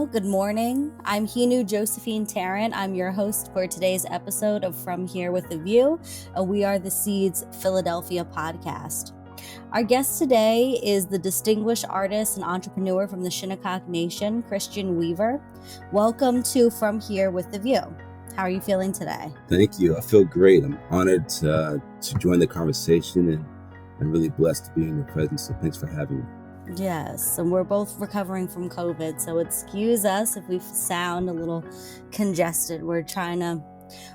all. Good morning. I'm Henu Josephine Tarrant. I'm your host for today's episode of From Here with a View, a We Are the Seeds Philadelphia podcast. Our guest today is the distinguished artist and entrepreneur from the Shinnecock Nation, Christian Weaver. Welcome to From Here with the View. How are you feeling today? Thank you. I feel great. I'm honored to join the conversation and I'm really blessed to be in your presence. So thanks for having me. Yes, and we're both recovering from COVID, so excuse us if we sound a little congested. We're trying to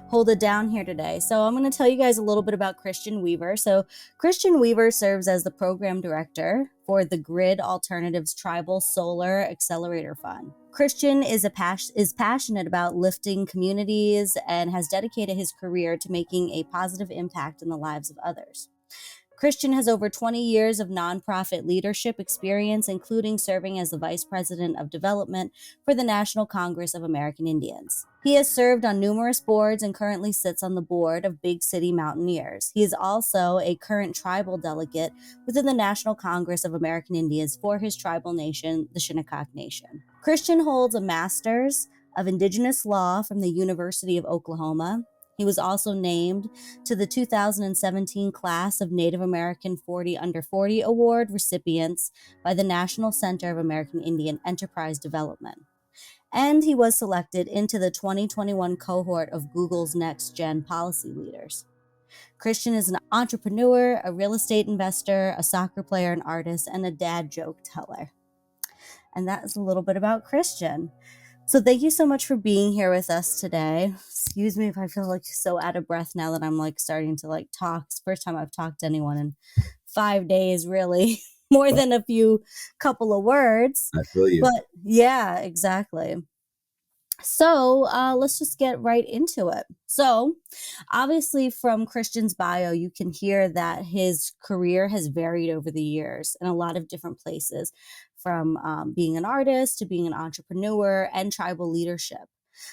hold it down here today. So I'm going to tell you guys a little bit about Christian Weaver. So Christian Weaver serves as the program director for the Grid Alternatives Tribal Solar Accelerator Fund. Christian is passionate about lifting communities and has dedicated his career to making a positive impact in the lives of others. Christian has over 20 years of nonprofit leadership experience, including serving as the Vice President of Development for the National Congress of American Indians. He has served on numerous boards and currently sits on the board of Big City Mountaineers. He is also a current tribal delegate within the National Congress of American Indians for his tribal nation, the Shinnecock Nation. Christian holds a Master's of Indigenous Law from the University of Oklahoma. He was also named to the 2017 class of Native American 40 Under 40 Award recipients by the National Center of American Indian Enterprise Development. And he was selected into the 2021 cohort of Google's Next Gen Policy Leaders. Christian is an entrepreneur, a real estate investor, a soccer player, an artist, and a dad joke teller. And that is a little bit about Christian. So thank you so much for being here with us today. Excuse me if I feel like so out of breath now that I'm starting to talk. It's the first time I've talked to anyone in 5 days, really. More than a couple of words. I feel you. But yeah, exactly. So let's just get right into it. So obviously from Christian's bio, you can hear that his career has varied over the years in a lot of different places, from being an artist to being an entrepreneur and tribal leadership.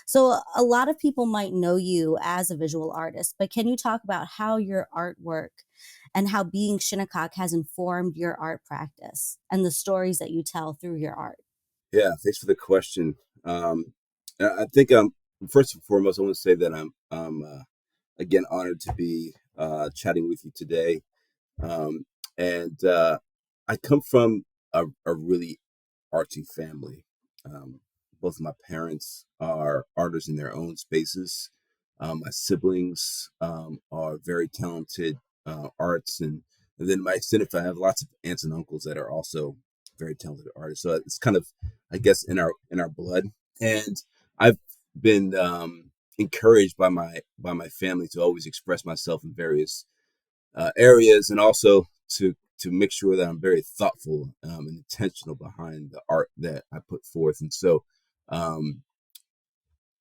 So a lot of people might know you as a visual artist, but can you talk about how your artwork and how being Shinnecock has informed your art practice and the stories that you tell through your art? Yeah, thanks for the question. I think first and foremost, I want to say that I'm again honored to be chatting with you today. And I come from a really artsy family. Both of my parents are artists in their own spaces. My siblings are very talented arts, and then my extended family, I have lots of aunts and uncles that are also very talented artists. So it's kind of, I guess, in our blood. And I've been encouraged by my family to always express myself in various areas, and also to make sure that I'm very thoughtful and intentional behind the art that I put forth. And so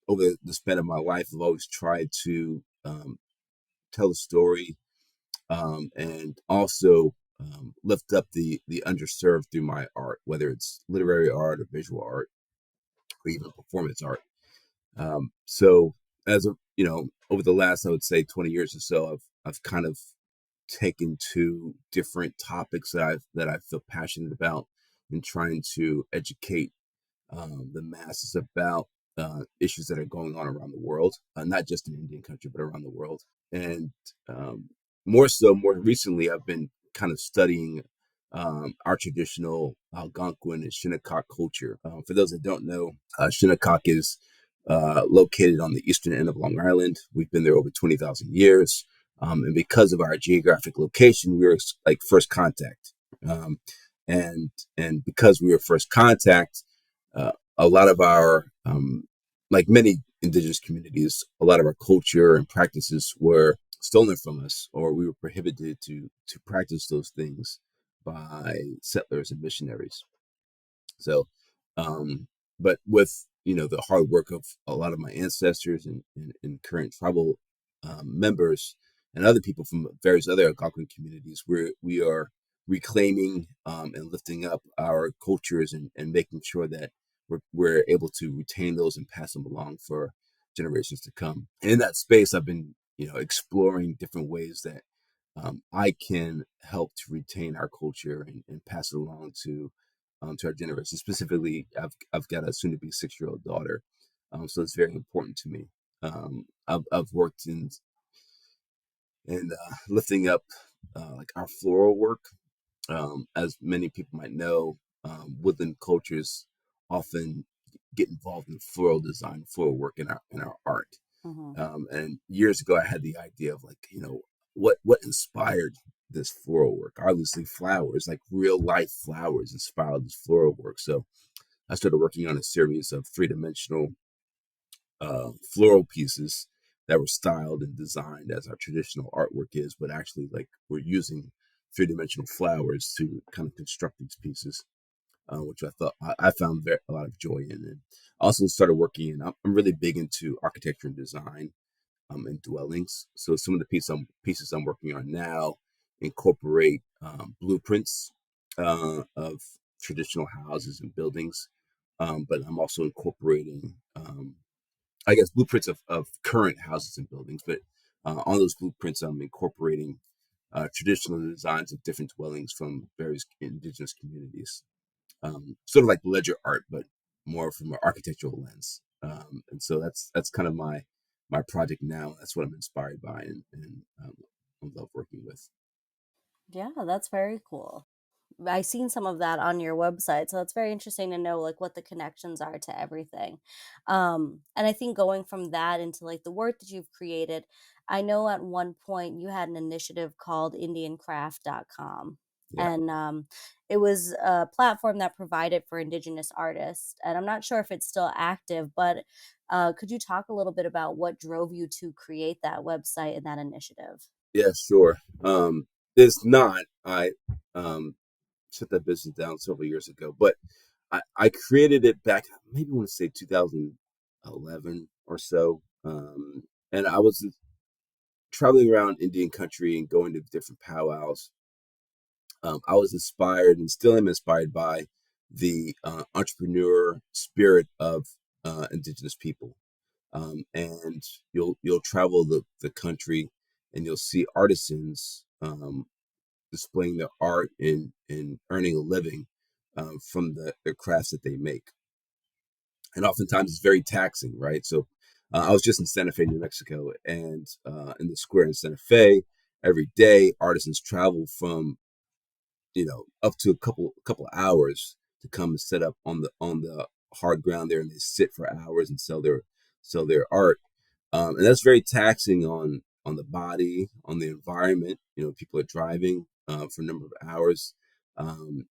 over the span of my life, I've always tried to tell a story and also lift up the underserved through my art, whether it's literary art or visual art or even performance art. So as of, over the last, I would say 20 years or so, I've kind of taken to different topics that I feel passionate about and trying to educate the masses about issues that are going on around the world, not just in Indian country, but around the world. And more recently, I've been kind of studying our traditional Algonquin and Shinnecock culture. For those that don't know, Shinnecock is located on the eastern end of Long Island. We've been there over 20,000 years. And because of our geographic location, we were like first contact. And because we were first contact, a lot of our, like many indigenous communities, a lot of our culture and practices were stolen from us, or we were prohibited to practice those things by settlers and missionaries. So, but with the hard work of a lot of my ancestors and current tribal members and other people from various other Algonquin communities, we are reclaiming and lifting up our cultures and making sure that we're able to retain those and pass them along for generations to come. And in that space, I've been exploring different ways that I can help to retain our culture and pass it along to to our generation. Specifically, I've got a soon-to-be 6-year-old daughter, so it's very important to me. I've worked in lifting up like our floral work. As many people might know, woodland cultures often get involved in floral design, floral work in our art. Hmm. And years ago, I had the idea of like, what inspired this floral work? Obviously, flowers, like real life flowers, inspired this floral work. So I started working on a series of 3-dimensional floral pieces that were styled and designed as our traditional artwork is, but actually, like, we're using 3-dimensional flowers to kind of construct these pieces, which I thought I found a lot of joy in. And I also started working in. I'm really big into architecture and design, in dwellings. So some of the pieces I'm working on now incorporate blueprints of traditional houses and buildings, but I'm also incorporating, I guess, blueprints of current houses and buildings. But on those blueprints, I'm incorporating traditional designs of different dwellings from various indigenous communities, sort of like ledger art, but more from an architectural lens. And so that's kind of my project now. That's what I'm inspired by, and I love working with. Yeah, that's very cool. I seen some of that on your website, so it's very interesting to know like what the connections are to everything. And I think going from that into like the work that you've created, I know at one point you had an initiative called IndianCraftcom. Yeah. And it was a platform that provided for Indigenous artists. And I'm not sure if it's still active, but could you talk a little bit about what drove you to create that website and that initiative? Yeah, sure. It's not. I um, shut that business down several years ago, but I created it back, maybe I want to say 2011 or so. And I was traveling around Indian country and going to different powwows. I was inspired and still am inspired by the entrepreneur spirit of indigenous people. And you'll travel the country and you'll see artisans displaying their art and earning a living from the crafts that they make. And oftentimes it's very taxing, right? So I was just in Santa Fe, New Mexico, and in the square in Santa Fe, every day artisans travel from, up to a couple hours to come and set up on the hard ground there, and they sit for hours and sell their art. And that's very taxing on the body, on the environment. People are driving for a number of hours, and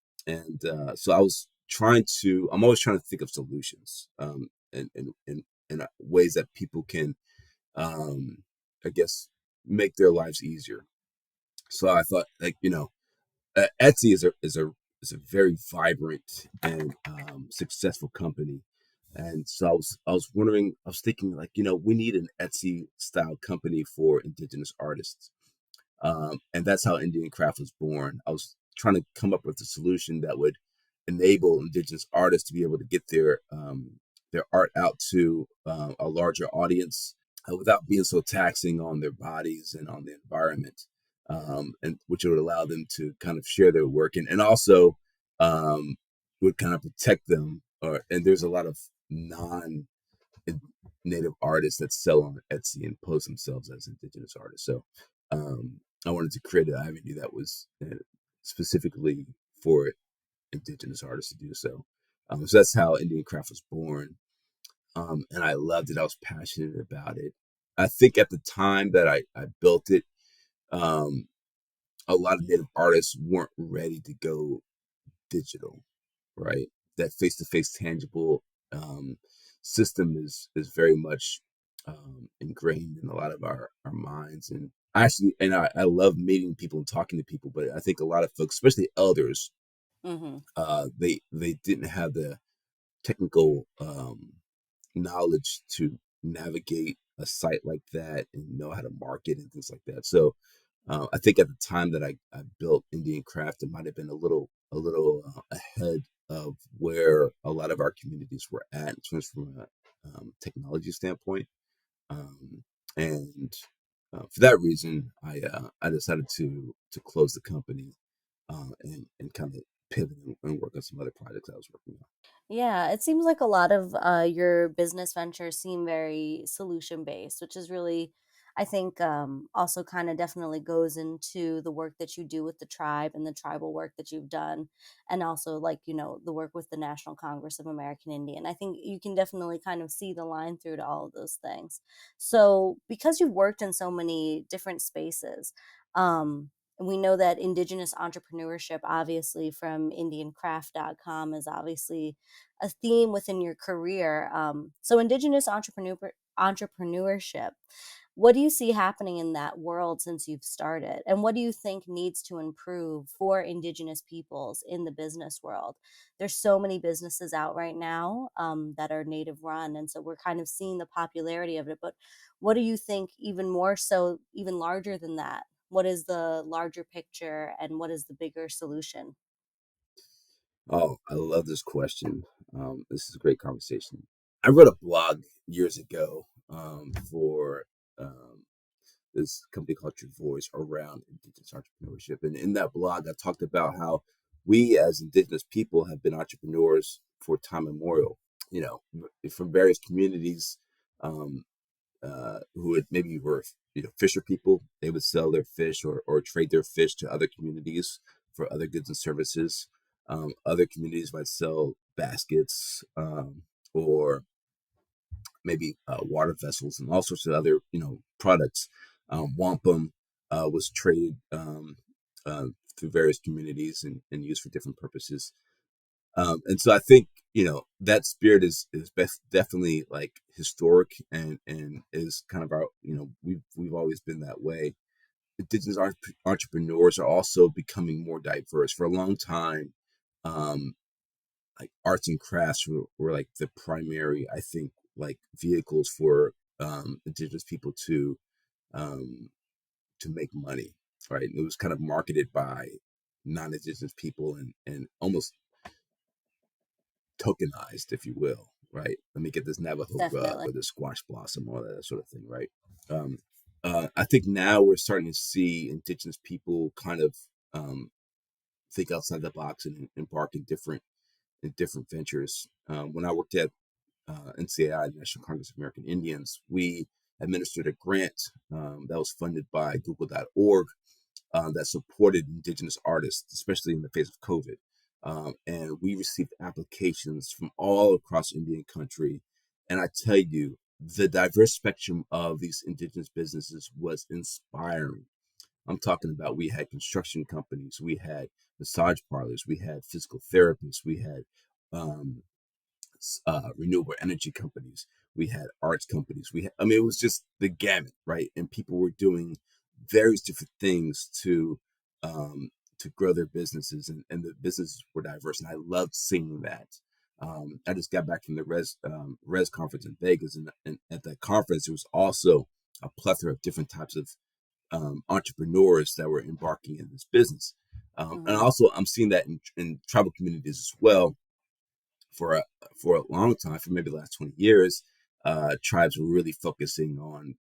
so I'm always trying to think of solutions, and ways that people can, um, I guess, make their lives easier. So I thought, like, Etsy is a very vibrant and successful company, and so I was wondering, I was thinking, like, we need an Etsy style company for indigenous artists, and that's how Indian Craft was born. I was trying to come up with a solution that would enable indigenous artists to be able to get their art out to a larger audience, without being so taxing on their bodies and on the environment, and which would allow them to kind of share their work, and also um, would kind of protect them. And there's a lot of non-native artists that sell on Etsy and post themselves as indigenous artists. So I wanted to create an avenue that was specifically for indigenous artists to do so. So that's how Indian Craft was born, and I loved it. I was passionate about it. I think at the time that I built it, um, a lot of native artists weren't ready to go digital, right? That face to face, tangible um, system is very much ingrained in a lot of our minds. And I love meeting people and talking to people, but I think a lot of folks, especially elders, Hmm. they didn't have the technical knowledge to navigate a site like that and know how to market and things like that. So I think at the time that I built Indian Craft, it might have been a little ahead of where a lot of our communities were at in terms from a technology standpoint. Um, and for that reason, I decided to close the company, and kind of pivot and work on some other projects I was working on. Yeah, it seems like a lot of your business ventures seem very solution based, which is really, I think, also kind of definitely goes into the work that you do with the tribe and the tribal work that you've done. And also, like, the work with the National Congress of American Indian. I think you can definitely kind of see the line through to all of those things. So, because you've worked in so many different spaces, we know that Indigenous entrepreneurship, obviously, from IndianCraft.com, is obviously a theme within your career. So, entrepreneurship, what do you see happening in that world since you've started? And what do you think needs to improve for Indigenous peoples in the business world? There's so many businesses out right now that are native run. And so we're kind of seeing the popularity of it. But what do you think, even more so, even larger than that? What is the larger picture and what is the bigger solution? Oh, I love this question. This is a great conversation. I wrote a blog years ago for um, this company called Your Voice around Indigenous entrepreneurship. And in that blog, I talked about how we as Indigenous people have been entrepreneurs for time immemorial, you know, from various communities um, who would maybe were, fisher people. They would sell their fish or trade their fish to other communities for other goods and services. Other communities might sell baskets or maybe water vessels and all sorts of other products. Wampum was traded uh, through various communities and used for different purposes. And so I think that spirit is definitely like historic and is kind of our we've always been that way. Indigenous entrepreneurs are also becoming more diverse. For a long time, um, like arts and crafts were like the primary, I think, like vehicles for indigenous people um, to make money, right? And it was kind of marketed by non-indigenous people and almost tokenized, if you will, right? Let me get this Navajo rug Definitely. or this squash blossom or that sort of thing, right? Um, I think now we're starting to see indigenous people kind of um, think outside the box and embark in different ventures. When I worked at NCAI, National Congress of American Indians, we administered a grant that was funded by Google.org that supported Indigenous artists, especially in the face of COVID. And we received applications from all across Indian country. And I tell you, the diverse spectrum of these Indigenous businesses was inspiring. I'm talking about we had construction companies, we had massage parlors, we had physical therapists, we had um, renewable energy companies, we had arts companies, I mean, it was just the gamut, right? And people were doing various different things um, to grow their businesses, and the businesses were diverse, and I loved seeing that. I just got back from the Res conference in Vegas, and at that conference, there was also a plethora of different types of entrepreneurs that were embarking in this business. And Hmm. also, I'm seeing that in tribal communities as well. For a long time, for maybe the last 20 years, tribes were really focusing on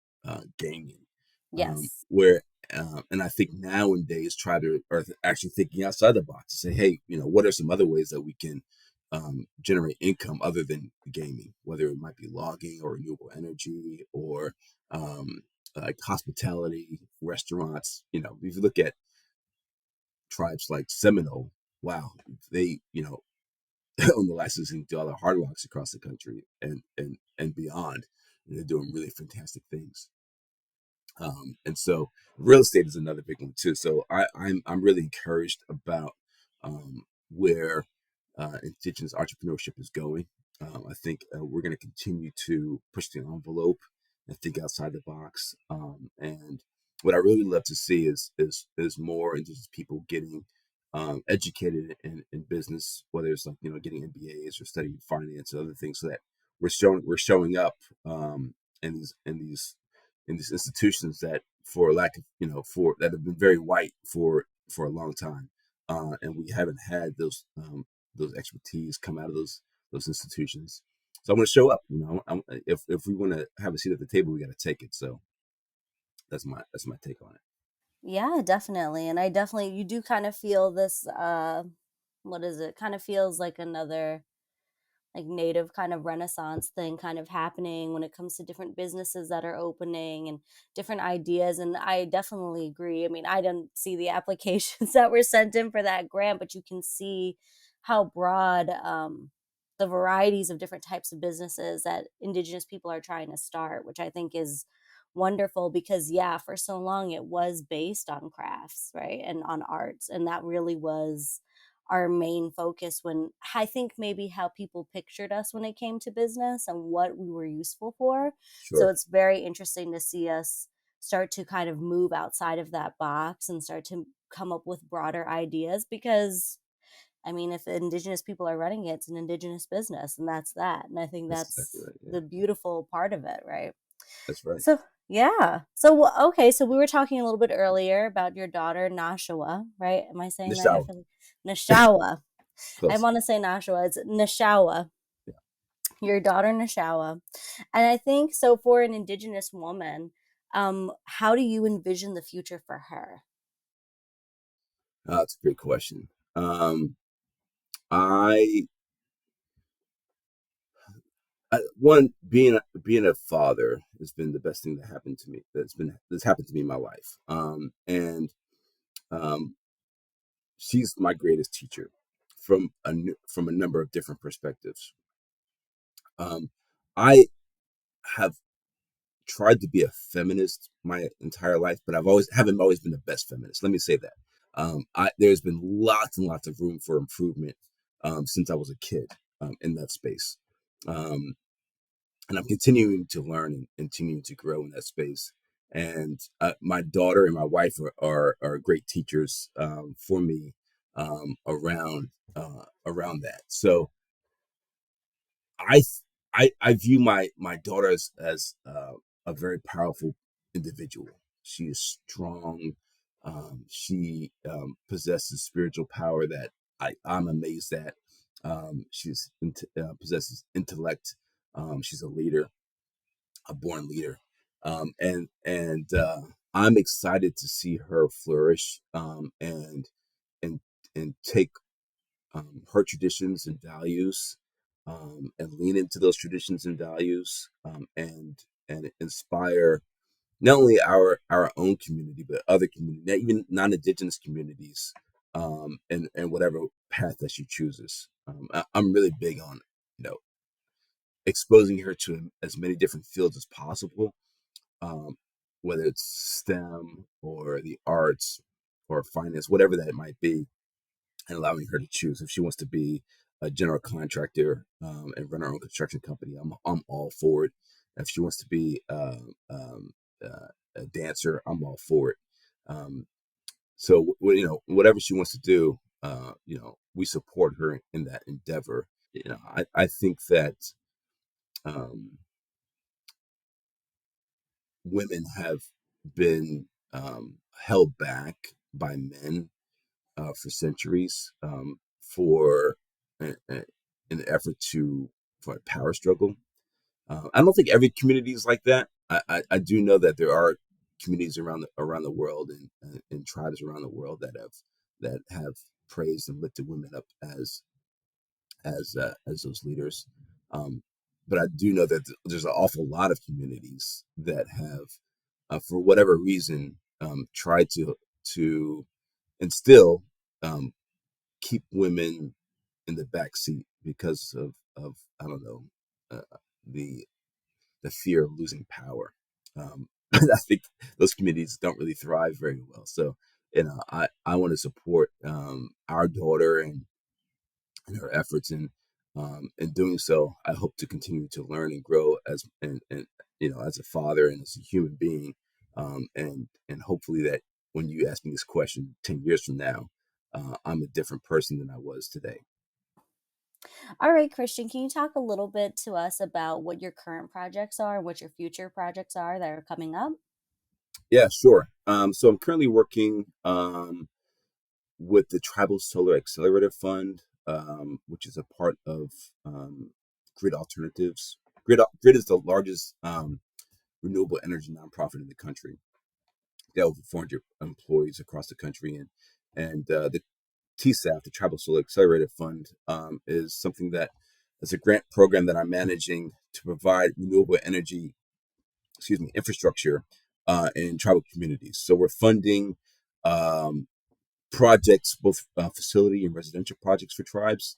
gaming, Yes. where and I think nowadays tribes are actually thinking outside the box to say, hey, what are some other ways that we can generate income other than gaming, whether it might be logging or renewable energy or um, like hospitality, restaurants. If you look at tribes like Seminole, wow, they on the licensing to other hard rocks across the country and beyond. And they're doing really fantastic things. And so real estate is another big one too. So I'm really encouraged about where indigenous entrepreneurship is going. I think we're going to continue to push the envelope and think outside the box. And what I really love to see is more indigenous people getting educated in business, whether it's like getting MBAs or studying finance and other things, so that we're showing up in these institutions that for lack of for that have been very white for a long time, and we haven't had those expertise come out of those institutions. So I'm going to show up. If we want to have a seat at the table, we got to take it. So that's my take on it. Yeah, definitely. And I definitely, you do kind of feel this. what is it? Kind of feels like another like native kind of renaissance thing kind of happening when it comes to different businesses that are opening and different ideas. And I definitely agree. I mean, I didn't see the applications that were sent in for that grant, but you can see how broad the varieties of different types of businesses that indigenous people are trying to start, which I think is wonderful because yeah, for so long it was based on crafts, right, and on arts, and that really was our main focus. When I think maybe how people pictured us when it came to business and what we were useful for. So Sure. it's very interesting to see us start to kind of move outside of that box and start to come up with broader ideas because I mean, if indigenous people are running it, it's an indigenous business, and that's that. And I think That's exactly that's right. Yeah, the beautiful part of it, right? that's right. So, yeah. So, okay. So, we were talking a little bit earlier about your daughter, Nashua, right? Am I saying right? I Nishawa. feel like Nashawa. I Close. want to say Nashua. It's Nashawa, Yeah. your daughter, Nashawa. And I think so for an indigenous woman, how do you envision the future for her? That's a great question. I, one being a father has been the best thing that happened to me. That's happened to me in my life. And um, she's my greatest teacher from a number of different perspectives. Um, I have tried to be a feminist my entire life, but haven't always been the best feminist. Let me say that. There's been lots and lots of room for improvement since I was a kid in that space, um, and I'm continuing to learn and continuing to grow in that space. And my daughter and my wife are great teachers for me around that. So I I view my daughter as a very powerful individual. She is strong. She possesses spiritual power that I'm amazed at. Possesses intellect. She's a leader, a born leader, and I'm excited to see her flourish and and take her traditions and values, and lean into those traditions and values, and inspire not only our own community but other community, even non-indigenous communities, and whatever path that she chooses. I'm really big on exposing her to as many different fields as possible, um, whether it's STEM or the arts or finance, whatever that might be, and allowing her to choose if she wants to be a general contractor and run her own construction company. I'm all for it. If she wants to be a dancer, I'm all for it. Um, so whatever she wants to do, we support her in that endeavor. I think that um, women have been held back by men for centuries, for an effort for a power struggle. I don't think every community is like that. I do know that there are communities around the world, and tribes around the world that have praised and lifted women up as those leaders. Um, but I do know that there's an awful lot of communities that have, for whatever reason, tried to instill, um, keep women in the back seat because of I don't know, the the fear of losing power. I think those communities don't really thrive very well. So I want to support our daughter and her efforts, and in doing so, I hope to continue to learn and grow as a father and as a human being, and hopefully that when you ask me this question 10 years from now, I'm a different person than I was today. All right, Christian, can you talk a little bit to us about what your current projects are, what your future projects are that are coming up? Yeah, sure. So I'm currently working with the Tribal Solar Accelerator Fund, which is a part of Grid Alternatives. Grid is the largest renewable energy nonprofit in the country. They have over 400 employees across the country, and TSAF, the Tribal Solar Accelerator Fund, is something that is a grant program that I'm managing to provide renewable energy, infrastructure in tribal communities. So we're funding um, projects, both facility and residential projects for tribes,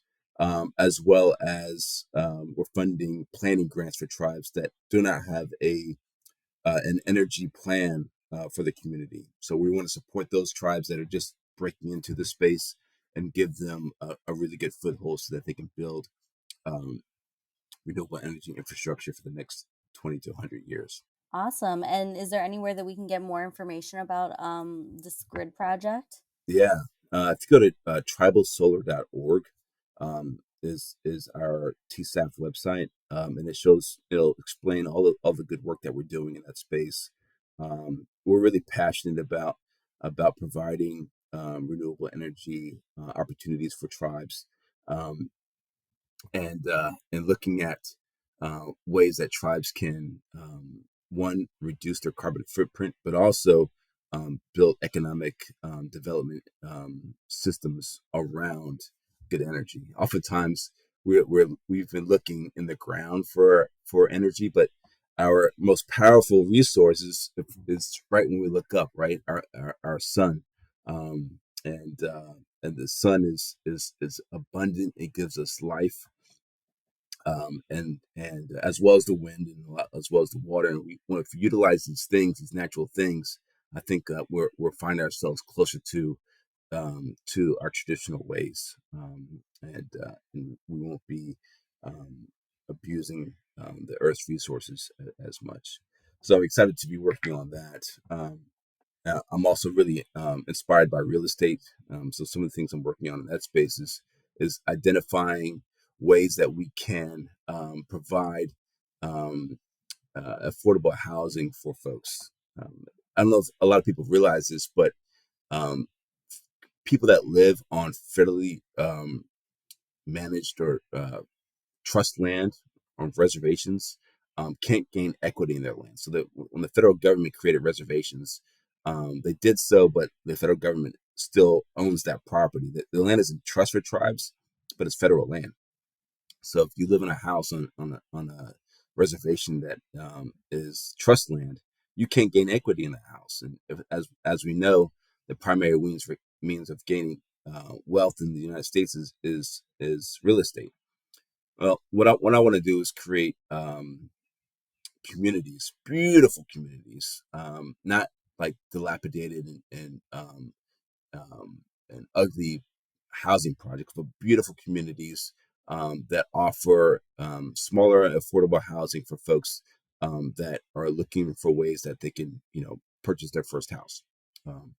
as well as we're funding planning grants for tribes that do not have an energy plan for the community. So we want to support those tribes that are just breaking into the space and give them a really good foothold so that they can build um, renewable energy infrastructure for the next 20 to 100 years. Awesome. And is there anywhere that we can get more information about this grid project? Yeah. If you go to tribalsolar.org, is our TSAF website, and it'll explain all the good work that we're doing in that space. We're really passionate about providing renewable energy opportunities for tribes. Um, and looking at ways that tribes can one reduce their carbon footprint, but also build economic development systems around good energy. Oftentimes, we've been looking in the ground for energy, but our most powerful resource is right when we look up, right? Our sun. And the sun is abundant. It gives us life, and as well as the wind and as well as the water. And we want to utilize these things, these natural things. I think we're finding ourselves closer to our traditional ways, and we won't be abusing the Earth's resources as much. So I'm excited to be working on that. I'm also really inspired by real estate. So some of the things I'm working on in that space is identifying ways that we can provide um, affordable housing for folks. I don't know if a lot of people realize this, but um, people that live on federally managed or trust land on reservations can't gain equity in their land. So that when the federal government created reservations, they did so, but the federal government still owns that property. The land is in trust for tribes, but it's federal land. So if you live in a house on a reservation that is trust land, you can't gain equity in the house. And as we know, the primary means of gaining wealth in the United States is real estate. Well, what I want to do is create communities, beautiful communities, not like dilapidated um, and ugly housing projects, but beautiful communities that offer smaller, affordable housing for folks that are looking for ways that they can, purchase their first house. Um,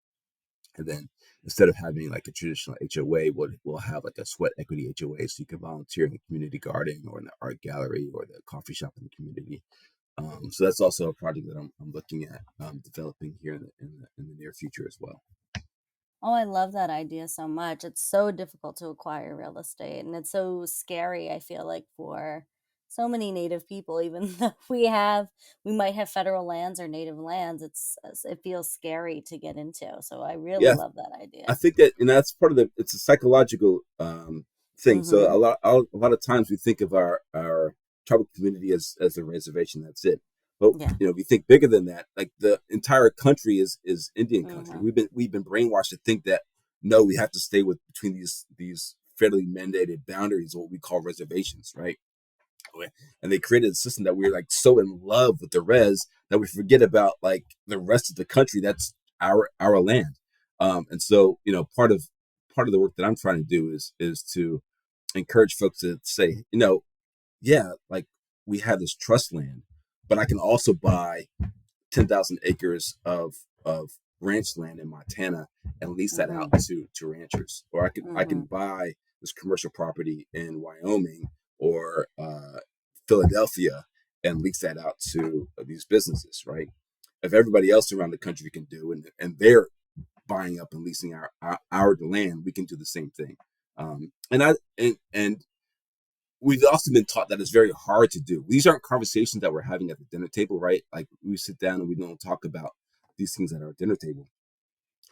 and then instead of having like a traditional HOA, we'll have like a sweat equity HOA, so you can volunteer in the community garden or in the art gallery or the coffee shop in the community. So that's also a project that I'm looking at developing here in the near future as well. Oh, I love that idea so much. It's so difficult to acquire real estate, and it's so scary, I feel like, for so many native people, even though we might have federal lands or native lands, it feels scary to get into. So I really Yeah, love that I idea. think that, that's part of it's a psychological thing. So Mhm. a lot of times we think of our tribal community as a reservation. That's it. But Yeah. we think bigger than that. Like the entire country is Indian country. Mhm. We've been brainwashed to think that no, we have to stay with between these federally mandated boundaries, what we call reservations, right? And they created a system that we're like so in love with the res that we forget about like the rest of the country. That's our land. And so part of the work that I'm trying to do is to encourage folks to say, yeah, like we have this trust land, but I can also buy 10,000 acres of ranch land in Montana and lease that out Mhm. to ranchers, or I can Mhm. buy this commercial property in Wyoming or Philadelphia and lease that out to these businesses, right? If everybody else around the country can do and they're buying up and leasing our land, we can do the same thing. And we've also been taught that it's very hard to do. These aren't conversations that we're having at the dinner table, right? Like we sit down and we don't talk about these things at our dinner table.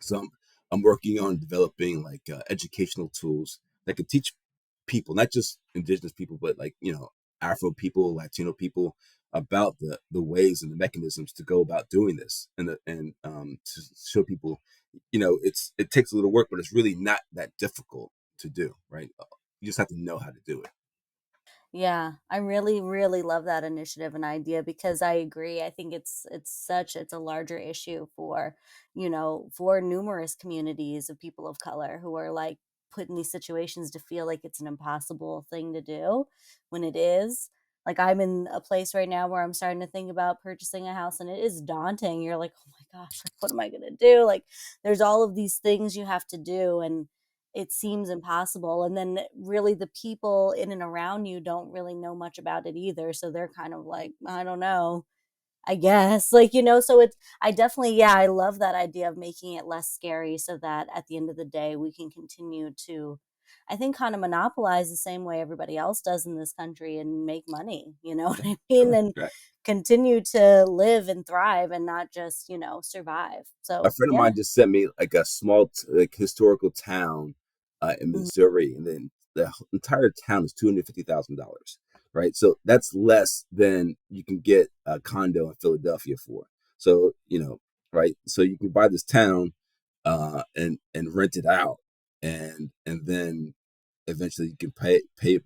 So I'm working on developing like educational tools that could teach people, not just indigenous people, but like, Afro people, Latino people, about the ways and the mechanisms to go about doing this, and to show people, it takes a little work, but it's really not that difficult to do, right? You just have to know how to do it. Yeah, I really, really love that initiative and idea because I agree. I think it's a larger issue for, for numerous communities of people of color who are like put in these situations to feel like it's an impossible thing to do when it is. Like I'm in a place right now where I'm starting to think about purchasing a house and it is daunting. You're like, oh my gosh, like what am I gonna do? Like there's all of these things you have to do and it seems impossible. And then really the people in and around you don't really know much about it either. So they're kind of like, I don't know, I guess. Like, so I definitely, yeah, I love that idea of making it less scary so that at the end of the day, we can continue to, I think, kind of monopolize the same way everybody else does in this country and make money, you know what I mean? Sure. And Right. continue to live and thrive and not just, survive. A So, friend of yeah. mine just sent me like a small like historical town in Mhm. Missouri, and then the entire town is $250,000, right? So that's less than you can get a condo in Philadelphia for. So right? So you can buy this town and rent it out, and then eventually you can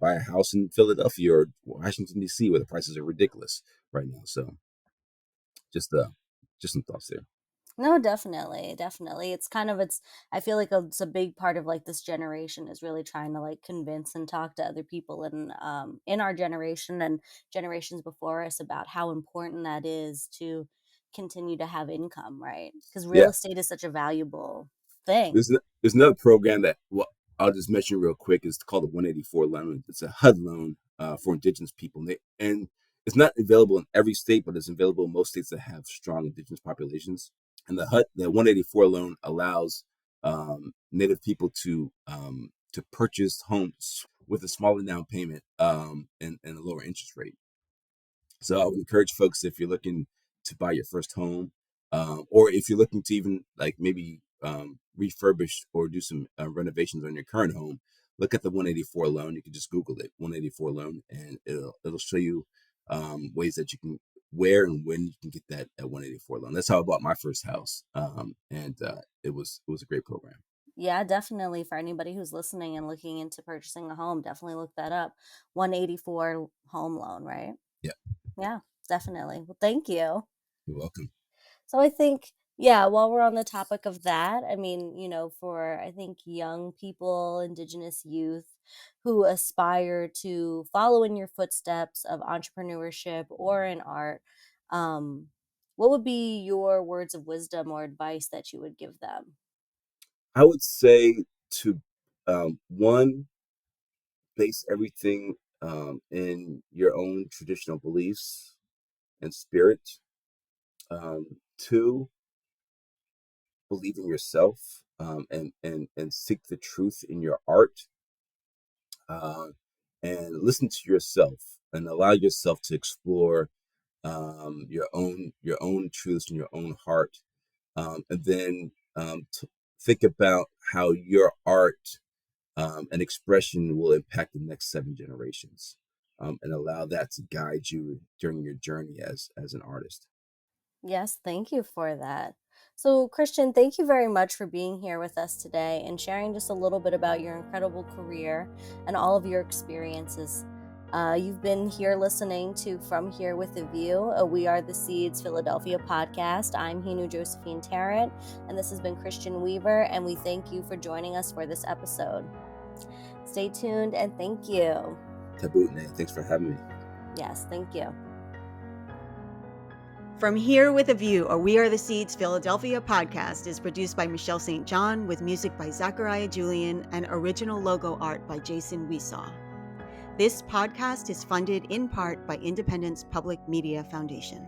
buy a house in Philadelphia or Washington D.C. where the prices are ridiculous right now. So just just some thoughts there. No, definitely, definitely. I feel like it's a big part of like this generation is really trying to like convince and talk to other people in our generation and generations before us about how important that is to continue to have income, right? Because real Yeah. estate is such a valuable thing. There's another program that, well, I'll just mention real quick. It's called the 184 loan. It's a HUD loan for Indigenous people, and it's not available in every state, but it's available in most states that have strong Indigenous populations. And the 184 loan allows Native people to purchase homes with a smaller down payment and a lower interest rate. So I would encourage folks, if you're looking to buy your first home, or if you're looking to even like maybe refurbish or do some renovations on your current home, look at the 184 loan. You can just Google it, 184 loan, and it'll show you ways that you can, where and when you can get that at 184 loan. That's how I bought my first house, and it was a great program. Yeah, definitely. For anybody who's listening and looking into purchasing a home, definitely look that up. 184 home loan, right? Yeah, Yeah, definitely. Well, thank you. you're welcome. So I think, yeah, while we're on the topic of that, I mean, for I think young people, indigenous youth who aspire to follow in your footsteps of entrepreneurship or in art, um, what would be your words of wisdom or advice that you would give them? I would say to one, base everything in your own traditional beliefs and spirit. Two, believe in yourself, and seek the truth in your art, uh, and listen to yourself and allow yourself to explore your own truths in your own heart, and then think about how your art and expression will impact the next 7 generations, and allow that to guide you during your journey as an artist. Yes, thank you for that. So, Christian, thank you very much for being here with us today and sharing just a little bit about your incredible career and all of your experiences. You've been here listening to From Here with a View, a We Are the Seeds Philadelphia podcast. I'm Henu Josephine Tarrant, and this has been Christian Weaver, and we thank you for joining us for this episode. Stay tuned and thank you. Tabutne, thanks for having me. Yes, thank you. From Here with a View, a We Are the Seeds Philadelphia podcast is produced by Michelle St. John with music by Zachariah Julian and original logo art by Jason Weesaw. This podcast is funded in part by Independence Public Media Foundation.